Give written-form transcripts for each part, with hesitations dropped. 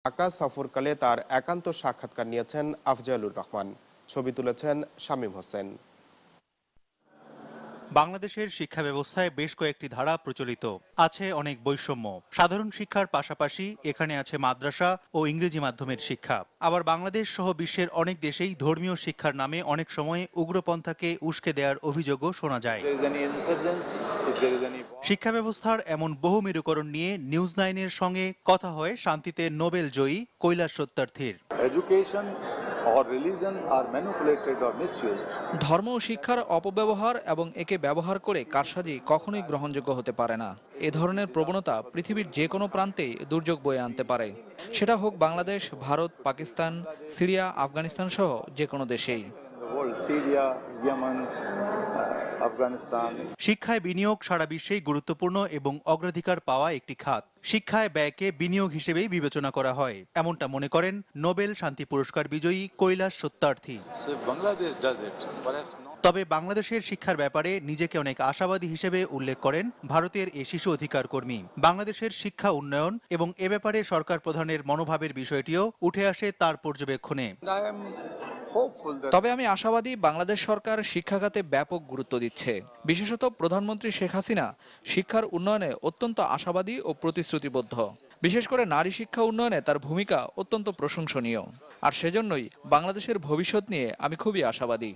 ঢাকা সফরকালে তার একান্ত সাক্ষাৎকার নিয়েছেন আফজালুর রহমান। ছবি তুলেছেন শামীম হোসেন। বাংলাদেশের শিক্ষা ব্যবস্থায় বেশ কয়েকটি ধারা প্রচলিত আছে, অনেক বৈষম্য। সাধারণ শিক্ষার পাশাপাশি এখানে আছে মাদ্রাসা ও ইংরেজি মাধ্যমের শিক্ষা। আবার বাংলাদেশ সহ বিশ্বের অনেক দেশেই ধর্মীয় শিক্ষার নামে অনেক সময় উগ্রপন্থাকে উস্কে দেওয়ার অভিযোগও শোনা যায়। শিক্ষা ব্যবস্থার এমন বহু মেরুকরণ নিয়ে নিউজ 9-এর সঙ্গে কথা হয় শান্তিতে নোবেল জয়ী কৈলাস সত্যার্থীর। ধর্ম ও শিক্ষার অপব্যবহার এবং একে ব্যবহার করে কারসাজি কখনোই গ্রহণযোগ্য হতে পারে না। এ ধরনের প্রবণতা পৃথিবীর যে কোনো প্রান্তেই দুর্যোগ বয়ে আনতে পারে, সেটা হোক বাংলাদেশ, ভারত, পাকিস্তান, সিরিয়া, আফগানিস্তান সহ যে কোনো দেশেই। শিক্ষায় বিনিয়োগ সারা বিশ্বেই গুরুত্বপূর্ণ এবং অগ্রাধিকার পাওয়া একটি খাত। শিক্ষায় ব্যয়কে বিনিয়োগ হিসেবেই বিবেচনা করা হয়, এমনটা মনে করেন নোবেল শান্তি পুরস্কার বিজয়ী কৈলাস সত্যার্থী। তবে বাংলাদেশের শিক্ষার ব্যাপারে নিজেকে অনেক আশাবাদী হিসেবে উল্লেখ করেন ভারতের এ শিশু অধিকার কর্মী। বাংলাদেশের শিক্ষা উন্নয়ন এবং এ ব্যাপারে সরকার প্রধানের মনোভাবের বিষয়টিও উঠে আসে তার পর্যবেক্ষণে। তবে আমি আশাবাদী, বাংলাদেশ সরকার শিক্ষা খাতে ব্যাপক গুরুত্ব দিচ্ছে। বিশেষত প্রধানমন্ত্রী শেখ হাসিনা শিক্ষার উন্নয়নে অত্যন্ত আশাবাদী ও প্রতিশ্রুতিবদ্ধ। বিশেষ করে নারী শিক্ষা উন্নয়নে তার ভূমিকা অত্যন্ত প্রশংসনীয়। আর সেজন্যই বাংলাদেশের ভবিষ্যৎ নিয়ে আমি খুবই আশাবাদী।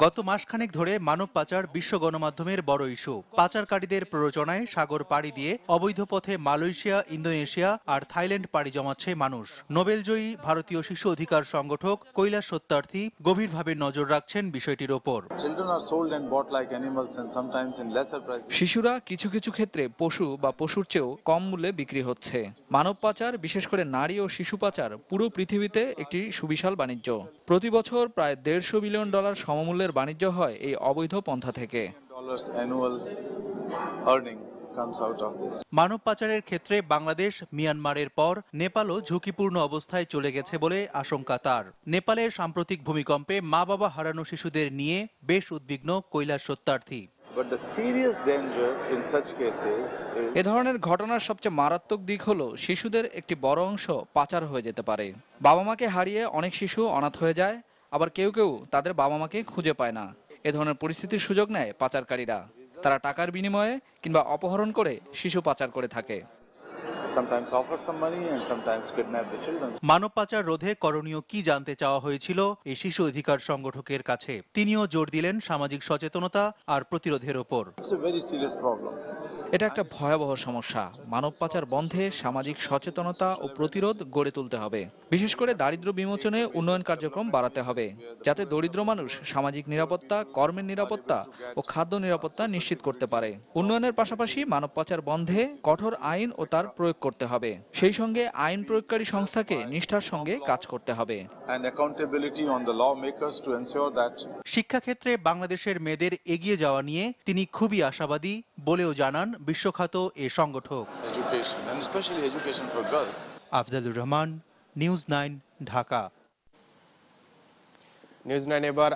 গত মাসখানেক ধরে মানব পাচার বিশ্ব গণমাধ্যমের বড় ইস্যু। পাচারকারীদের প্ররোচনায় সাগর পাড়ি দিয়ে অবৈধ পথে মালয়েশিয়া, ইন্দোনেশিয়া আর থাইল্যান্ড পাড়ি জমাচ্ছে মানুষ। নোবেলজয়ী ভারতীয় শিশু অধিকার সংগঠক কৈলাস সত্যার্থী গভীরভাবে নজর রাখছেন বিষয়টির ওপর। শিশুরা কিছু কিছু ক্ষেত্রে পশু বা পশুর চেয়েও কম মূল্যে বিক্রি হচ্ছে। মানব পাচার, বিশেষ করে নারী ও শিশু পাচার, পুরো পৃথিবীতে একটি সুবিশাল বাণিজ্য। প্রতি বছর প্রায় $150 বিলিয়ন সমমূল্যের বাণিজ্য হয় এই অবৈধ পন্থা থেকে। মানব পাচারের ক্ষেত্রে বাংলাদেশ, মিয়ানমারের পর নেপালও ঝুঁকিপূর্ণ অবস্থায় চলে গেছে বলে আশঙ্কা তার। নেপালের সাম্প্রতিক ভূমিকম্পে মা বাবা হারানো শিশুদের নিয়ে বেশ উদ্বিগ্ন কৈলাস সত্যার্থী। এ ধরনের ঘটনার সবচেয়ে মারাত্মক দিক হলো শিশুদের একটি বড় অংশ পাচার হয়ে যেতে পারে। বাবা মাকে হারিয়ে অনেক শিশু অনাথ হয়ে যায়, আবার কেউ কেউ তাদের বাবা মাকে খুঁজে পায় না। এ ধরনের পরিস্থিতির সুযোগ নেয় পাচারকারীরা। তারা টাকার বিনিময়ে কিংবা অপহরণ করে শিশু পাচার করে থাকে। মানব পাচার রোধে করণীয় কি জানতে চাওয়া হয়েছিল এই শিশু অধিকার সংগঠকের কাছে। তিনিও জোর দিলেন সামাজিক সচেতনতা আর প্রতিরোধের ওপর। এটা একটা ভয়াবহ সমস্যা। মানব পাচার বন্ধে সামাজিক সচেতনতা ও প্রতিরোধ গড়ে তুলতে হবে। বিশেষ করে দারিদ্র্য বিমোচনে উন্নয়ন কার্যক্রম বাড়াতে হবে, যাতে দরিদ্র মানুষ সামাজিক নিরাপত্তা, কর্মের নিরাপত্তা ও খাদ্য নিরাপত্তা নিশ্চিত করতে পারে। উন্নয়নের পাশাপাশি মানব পাচার বন্ধে কঠোর আইন ও তার প্রয়োগ করতে হবে। সেই সঙ্গে আইন প্রয়োগকারী সংস্থাকে নিষ্ঠার সঙ্গে কাজ করতে হবে। শিক্ষাক্ষেত্রে বাংলাদেশের মেয়েদের এগিয়ে যাওয়া নিয়ে তিনি খুবই আশাবাদী বলেও জানান বিশ্বখ্যাত এ সংগঠক। আফজালুর রহমান, নিউজ 9, ঢাকা। নিউজ 9 এবার